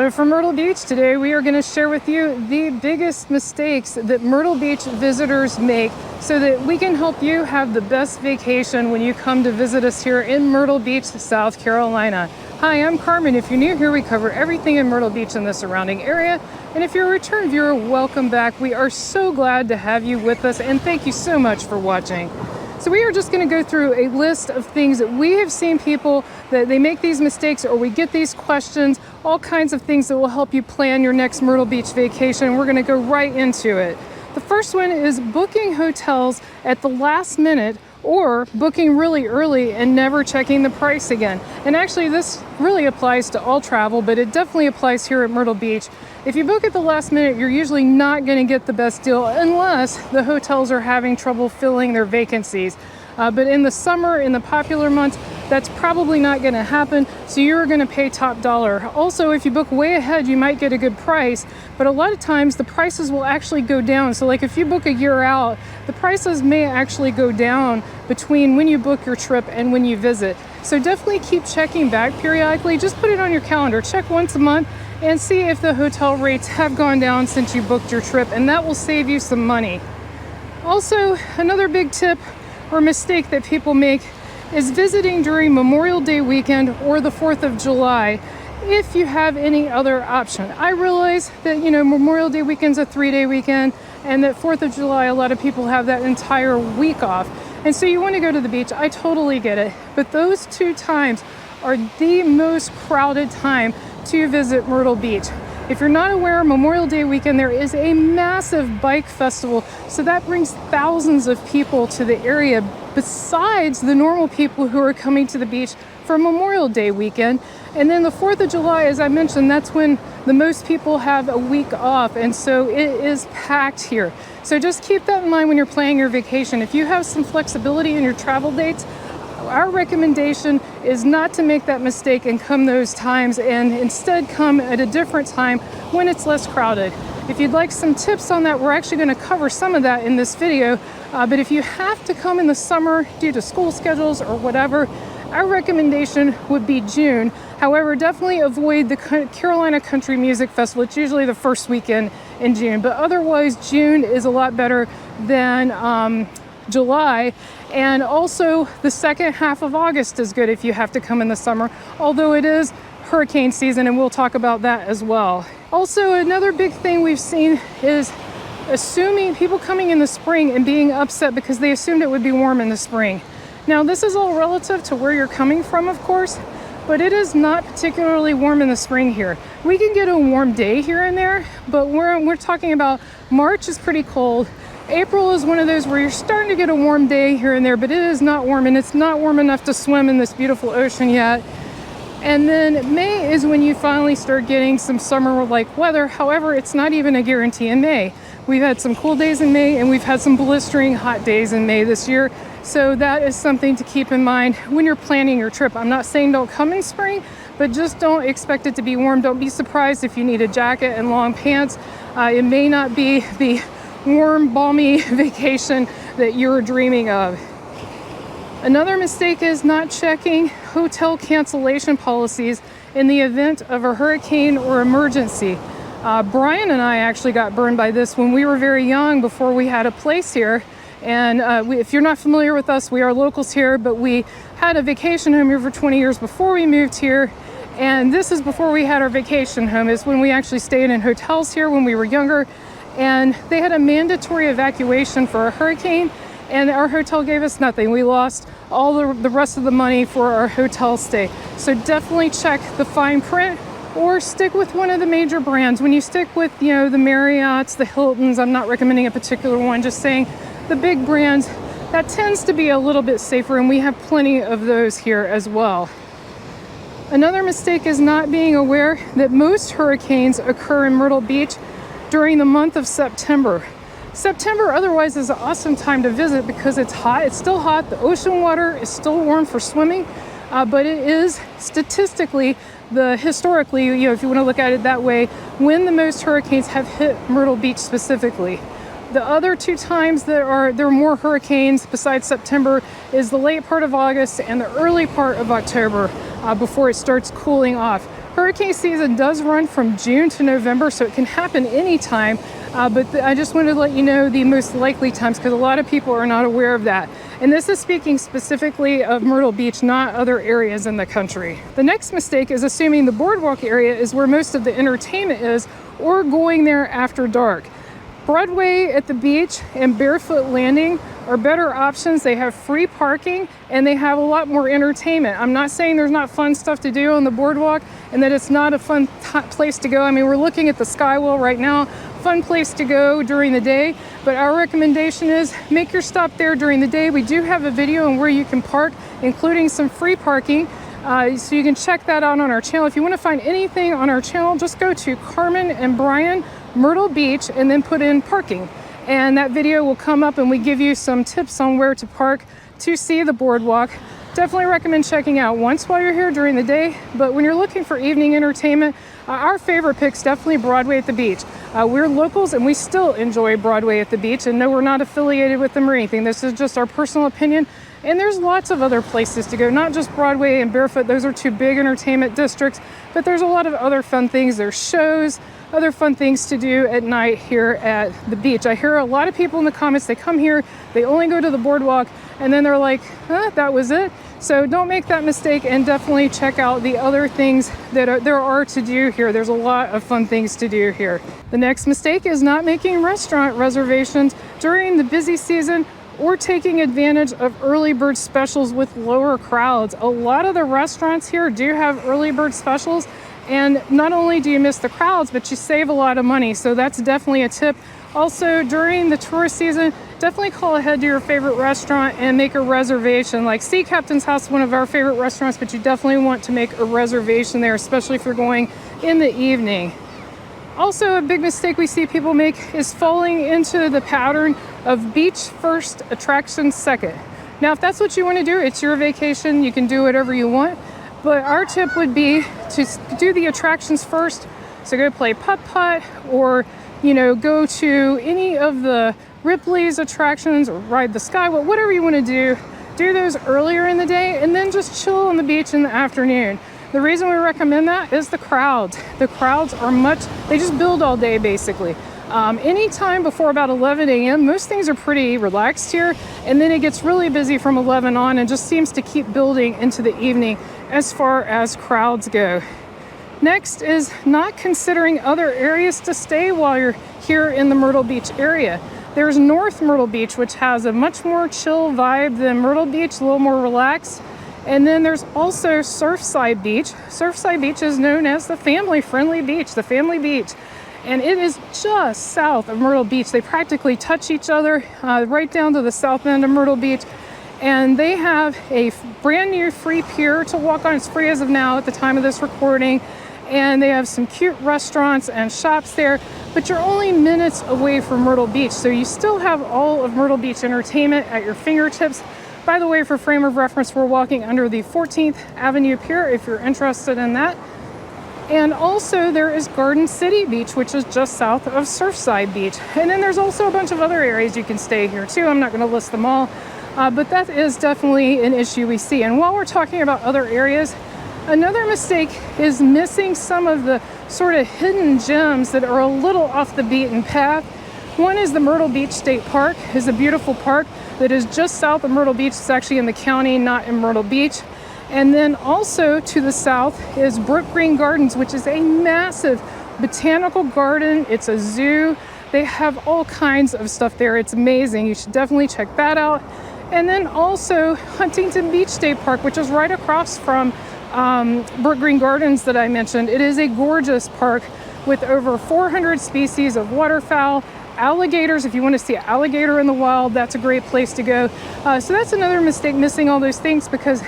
So from Myrtle Beach today, we are going to share with you the biggest mistakes that Myrtle Beach visitors make so that we can help you have the best vacation when you come to visit us here in Myrtle Beach, South Carolina. Hi, I'm Carmen. If you're new here, we cover everything in Myrtle Beach and the surrounding area. And if you're a return viewer, welcome back. We are so glad to have you with us, and thank you so much for watching. So we are just going to go through a list of things that we have seen people that they make these mistakes, or we get these questions, all kinds of things that will help you plan your next Myrtle Beach vacation. We're going to go right into it. The first one is booking hotels at the last minute or booking really early and never checking the price again. And actually this really applies to all travel, but it definitely applies here at Myrtle Beach. If you book at the last minute, you're usually not going to get the best deal unless the hotels are having trouble filling their vacancies. But in the summer, in the popular months, that's probably not going to happen, so you're going to pay top dollar. Also, if you book way ahead, you might get a good price, but a lot of times the prices will actually go down. So like if you book a year out, the prices may actually go down between when you book your trip and when you visit. So definitely keep checking back periodically. Just put it on your calendar. Check once a month and see if the hotel rates have gone down since you booked your trip, and that will save you some money. Also, another big tip or mistake that people make is visiting during Memorial Day weekend or the 4th of July if you have any other option. I realize that, Memorial Day weekend's a 3-day weekend, and that 4th of July, a lot of people have that entire week off. And so you want to go to the beach. I totally get it. But those two times are the most crowded time to visit Myrtle Beach. If you're not aware, Memorial Day weekend, there is a massive bike festival. So that brings thousands of people to the area besides the normal people who are coming to the beach for Memorial Day weekend. And then the 4th of July, as I mentioned, that's when the most people have a week off. And so it is packed here. So just keep that in mind when you're planning your vacation. If you have some flexibility in your travel dates, our recommendation is not to make that mistake and come those times, and instead come at a different time when it's less crowded. If you'd like some tips on that, we're actually going to cover some of that in this video. But if you have to come in the summer due to school schedules or whatever, our recommendation would be June. However, definitely avoid the Carolina Country Music Festival. It's usually the first weekend in June, but otherwise June is a lot better than July. And also the second half of August is good if you have to come in the summer, although it is hurricane season, and we'll talk about that as well. Also, another big thing we've seen is assuming people coming in the spring and being upset because they assumed it would be warm in the spring. Now, this is all relative to where you're coming from, of course, but it is not particularly warm in the spring here. We can get a warm day here and there, but we're talking about March is pretty cold. April is one of those where you're starting to get a warm day here and there, but it is not warm, and it's not warm enough to swim in this beautiful ocean yet. And then May is when you finally start getting some summer-like weather. However, it's not even a guarantee in May. We've had some cool days in May, and we've had some blistering hot days in May this year. So that is something to keep in mind when you're planning your trip. I'm not saying don't come in spring, but just don't expect it to be warm. Don't be surprised if you need a jacket and long pants. It may not be the warm, balmy vacation that you're dreaming of. Another mistake is not checking hotel cancellation policies in the event of a hurricane or emergency. Brian and I actually got burned by this when we were very young, before we had a place here. And if you're not familiar with us, we are locals here, but we had a vacation home here for 20 years before we moved here. And this is before we had our vacation home. It's when we actually stayed in hotels here when we were younger. And they had a mandatory evacuation for a hurricane, and our hotel gave us nothing. We lost all the rest of the money for our hotel stay. So definitely check the fine print, or stick with one of the major brands. When you stick with, the Marriotts, the Hiltons, I'm not recommending a particular one, just saying the big brands, that tends to be a little bit safer, and we have plenty of those here as well. Another mistake is not being aware that most hurricanes occur in Myrtle Beach during the month of September. September otherwise is an awesome time to visit because it's hot. It's still hot. The ocean water is still warm for swimming, but it is statistically, historically, if you want to look at it that way, when the most hurricanes have hit Myrtle Beach specifically. The other two times there are more hurricanes besides September is the late part of August and the early part of October, before it starts cooling off. Hurricane season does run from June to November, so it can happen anytime. But I just wanted to let you know the most likely times, because a lot of people are not aware of that. And this is speaking specifically of Myrtle Beach, not other areas in the country. The next mistake is assuming the Boardwalk area is where most of the entertainment is, or going there after dark. Broadway at the beach and Barefoot Landing are better options. They have free parking and they have a lot more entertainment. I'm not saying there's not fun stuff to do on the boardwalk and that it's not a fun place to go. I mean, we're looking at the Skywell right now, fun place to go during the day, but our recommendation is make your stop there during the day. We do have a video on where you can park, including some free parking. So you can check that out on our channel. If you want to find anything on our channel, just go to Carmen and Brian Myrtle Beach and then put in parking. And that video will come up and we give you some tips on where to park to see the boardwalk. Definitely recommend checking out once while you're here during the day. But when you're looking for evening entertainment, our favorite pick's definitely Broadway at the beach. We're locals and we still enjoy Broadway at the beach, and no, we're not affiliated with them or anything. This is just our personal opinion. And there's lots of other places to go, not just Broadway and Barefoot. Those are two big entertainment districts, but there's a lot of other fun things. There's shows, other fun things to do at night here at the beach. I hear a lot of people in the comments, they come here, they only go to the boardwalk, and then they're like, that was it. So don't make that mistake, and definitely check out the other things that there are to do here. There's a lot of fun things to do here. The next mistake is not making restaurant reservations during the busy season or taking advantage of early bird specials with lower crowds. A lot of the restaurants here do have early bird specials, and not only do you miss the crowds, but you save a lot of money. So that's definitely a tip. Also, during the tourist season, definitely call ahead to your favorite restaurant and make a reservation. Like Sea Captain's House, one of our favorite restaurants, but you definitely want to make a reservation there, especially if you're going in the evening. Also, a big mistake we see people make is falling into the pattern of beach first, attraction second. Now, if that's what you want to do, it's your vacation. You can do whatever you want. But our tip would be to do the attractions first. So go play putt-putt, or go to any of the Ripley's attractions, or ride the Skywell, whatever you want to do. Do those earlier in the day and then just chill on the beach in the afternoon. The reason we recommend that is the crowds. The crowds are they just build all day basically. Anytime before about 11 a.m., most things are pretty relaxed here, and then it gets really busy from 11 on and just seems to keep building into the evening as far as crowds go. Next is not considering other areas to stay while you're here in the Myrtle Beach area. There's North Myrtle Beach, which has a much more chill vibe than Myrtle Beach, a little more relaxed. And then there's also Surfside Beach. Surfside Beach is known as the family-friendly beach, the family beach. And it is just south of Myrtle Beach. They practically touch each other right down to the south end of Myrtle Beach. And they have a brand new free pier to walk on. It's free as of now at the time of this recording. And they have some cute restaurants and shops there, but you're only minutes away from Myrtle Beach. So you still have all of Myrtle Beach entertainment at your fingertips. By the way, for frame of reference, we're walking under the 14th Avenue Pier if you're interested in that. And also there is Garden City Beach, which is just south of Surfside Beach. And then there's also a bunch of other areas you can stay here too. I'm not going to list them all, but that is definitely an issue we see. And while we're talking about other areas, another mistake is missing some of the sort of hidden gems that are a little off the beaten path. One is the Myrtle Beach State Park. It's a beautiful park that is just south of Myrtle Beach. It's actually in the county, not in Myrtle Beach. And then also to the south is Brook Green Gardens, which is a massive botanical garden. It's a zoo. They have all kinds of stuff there. It's amazing. You should definitely check that out. And then also Huntington Beach State Park, which is right across from Brook Green Gardens that I mentioned. It is a gorgeous park with over 400 species of waterfowl, alligators. If you want to see an alligator in the wild, that's a great place to go. So that's another mistake, missing all those things, because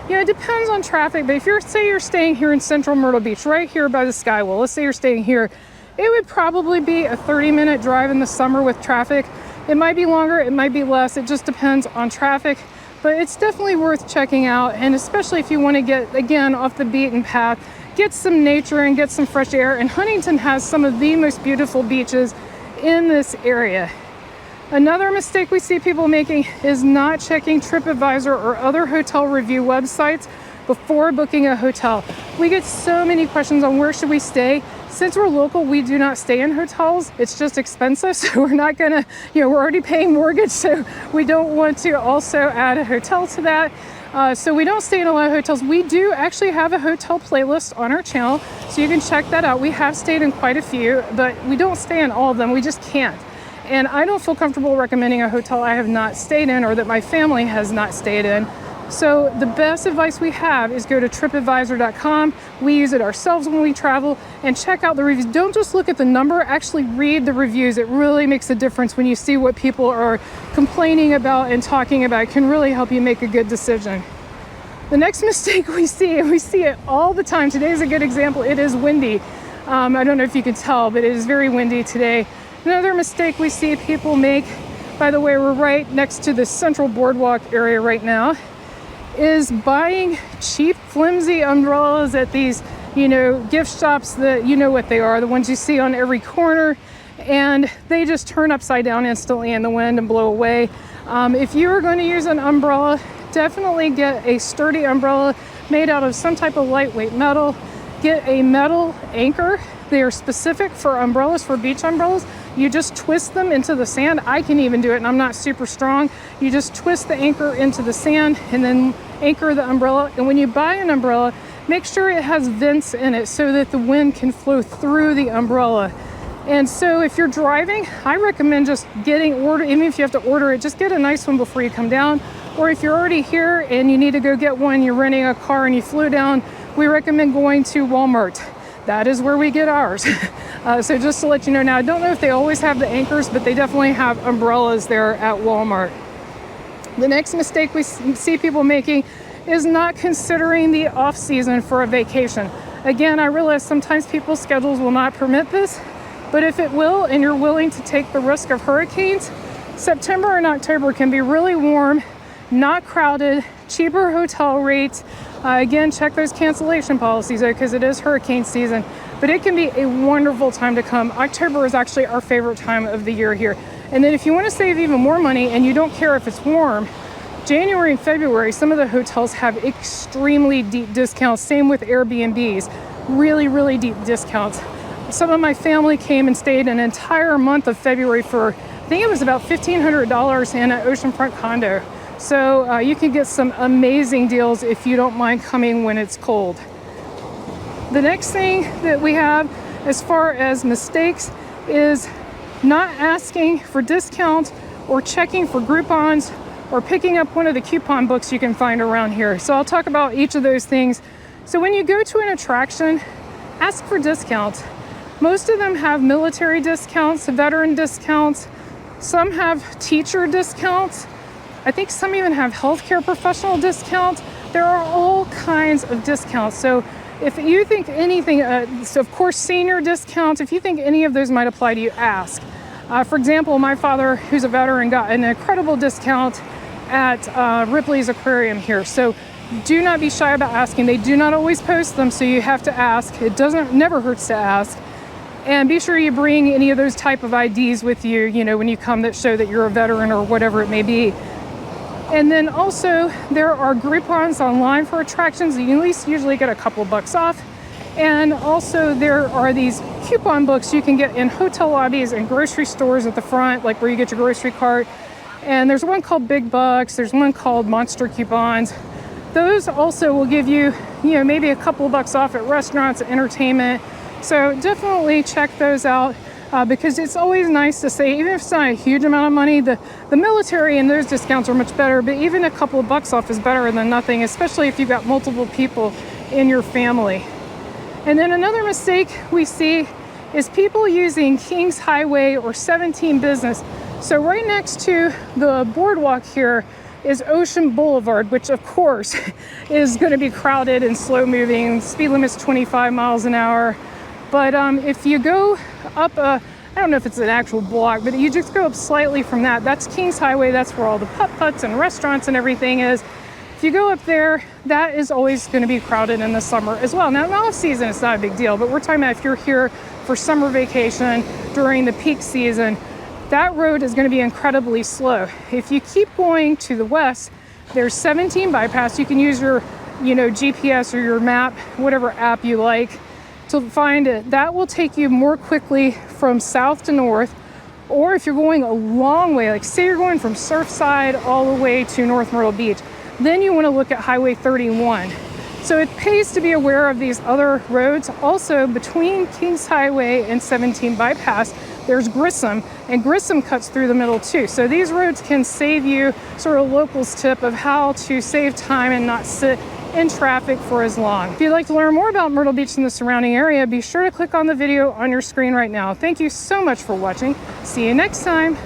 it depends on traffic. But if you're staying here in central Myrtle Beach, right here by the Skywell, let's say you're staying here, it would probably be a 30-minute drive in the summer with traffic. It might be longer, it might be less. It just depends on traffic. But it's definitely worth checking out, and especially if you want to get, again, off the beaten path, get some nature and get some fresh air. And Huntington has some of the most beautiful beaches in this area. Another mistake we see people making is not checking TripAdvisor or other hotel review websites before booking a hotel. We get so many questions on where should we stay. Since we're local, we do not stay in hotels. It's just expensive, so we're not gonna, we're already paying mortgage, so we don't want to also add a hotel to that. So we don't stay in a lot of hotels. We do actually have a hotel playlist on our channel, so you can check that out. We have stayed in quite a few, but we don't stay in all of them. We just can't. And I don't feel comfortable recommending a hotel I have not stayed in or that my family has not stayed in. So the best advice we have is go to tripadvisor.com. We use it ourselves when we travel, and check out the reviews. Don't just look at the number, actually read the reviews. It really makes a difference when you see what people are complaining about and talking about. It can really help you make a good decision. The next mistake we see, and we see it all the time. Today is a good example. It is windy. I don't know if you can tell, but it is very windy today. Another mistake we see people make, by the way, we're right next to the central boardwalk area right now, is buying cheap, flimsy umbrellas at these, gift shops that you know what they are, the ones you see on every corner, and they just turn upside down instantly in the wind and blow away. If you are going to use an umbrella, definitely get a sturdy umbrella made out of some type of lightweight metal. Get a metal anchor. They are specific for umbrellas, for beach umbrellas. You just twist them into the sand. I can even do it, and I'm not super strong. You just twist the anchor into the sand and then anchor the umbrella. And when you buy an umbrella, make sure it has vents in it so that the wind can flow through the umbrella. And so if you're driving, I recommend just even if you have to order it, just get a nice one before you come down. Or if you're already here and you need to go get one, you're renting a car and you flew down, we recommend going to Walmart. That is where we get ours. So just to let you know, now I don't know if they always have the anchors, but they definitely have umbrellas there at Walmart. The next mistake we see people making is not considering the off season for a vacation. Again, I realize sometimes people's schedules will not permit this, but if it will and you're willing to take the risk of hurricanes, September and October can be really warm, not crowded, cheaper hotel rates. Again, check those cancellation policies though, because it is hurricane season, but it can be a wonderful time to come. October is actually our favorite time of the year here. And then if you want to save even more money and you don't care if it's warm, January and February, some of the hotels have extremely deep discounts. Same with Airbnbs, really, really deep discounts. Some of my family came and stayed an entire month of February for, I think it was about $1,500 in an oceanfront condo. So you can get some amazing deals if you don't mind coming when it's cold. The next thing that we have as far as mistakes is not asking for discounts or checking for Groupons or picking up one of the coupon books you can find around here. So I'll talk about each of those things. So when you go to an attraction, ask for discounts. Most of them have military discounts, veteran discounts. Some have teacher discounts. I think some even have healthcare professional discounts. There are all kinds of discounts. So if you think anything, so of course senior discounts, if you think any of those might apply to you, ask. For example, my father, who's a veteran, got an incredible discount at Ripley's Aquarium here. So do not be shy about asking. They do not always post them, so you have to ask. It never hurts to ask. And be sure you bring any of those type of IDs with you, when you come, that show that you're a veteran or whatever it may be. And then also there are Groupons online for attractions. You at least usually get a couple bucks off. And also there are these coupon books you can get in hotel lobbies and grocery stores at the front, like where you get your grocery cart. And there's one called Big Bucks. There's one called Monster Coupons. Those also will give you, maybe a couple bucks off at restaurants, entertainment. So definitely check those out. Because it's always nice to say, even if it's not a huge amount of money, the military and those discounts are much better, but even a couple of bucks off is better than nothing, especially if you've got multiple people in your family. And then another mistake we see is people using Kings Highway or 17 Business. So right next to the boardwalk here is Ocean Boulevard, which of course is going to be crowded and slow moving. Speed limit's 25 miles an hour. But if you go up, I don't know if it's an actual block, but you just go up slightly from that. That's Kings Highway. That's where all the putt-putts and restaurants and everything is. If you go up there, that is always going to be crowded in the summer as well. Now, in off season, it's not a big deal, but we're talking about if you're here for summer vacation during the peak season, that road is going to be incredibly slow. If you keep going to the west, there's 17 bypass. You can use your GPS or your map, whatever app you like to find it. That will take you more quickly from south to north. Or if you're going a long way, like say you're going from Surfside all the way to North Myrtle Beach, then you want to look at Highway 31. So it pays to be aware of these other roads. Also, between Kings Highway and 17 Bypass, there's Grissom, and Grissom cuts through the middle too. So these roads can save you sort of locals tip of how to save time and not sit in traffic for as long. If you'd like to learn more about Myrtle Beach and the surrounding area, be sure to click on the video on your screen right now. Thank you so much for watching. See you next time.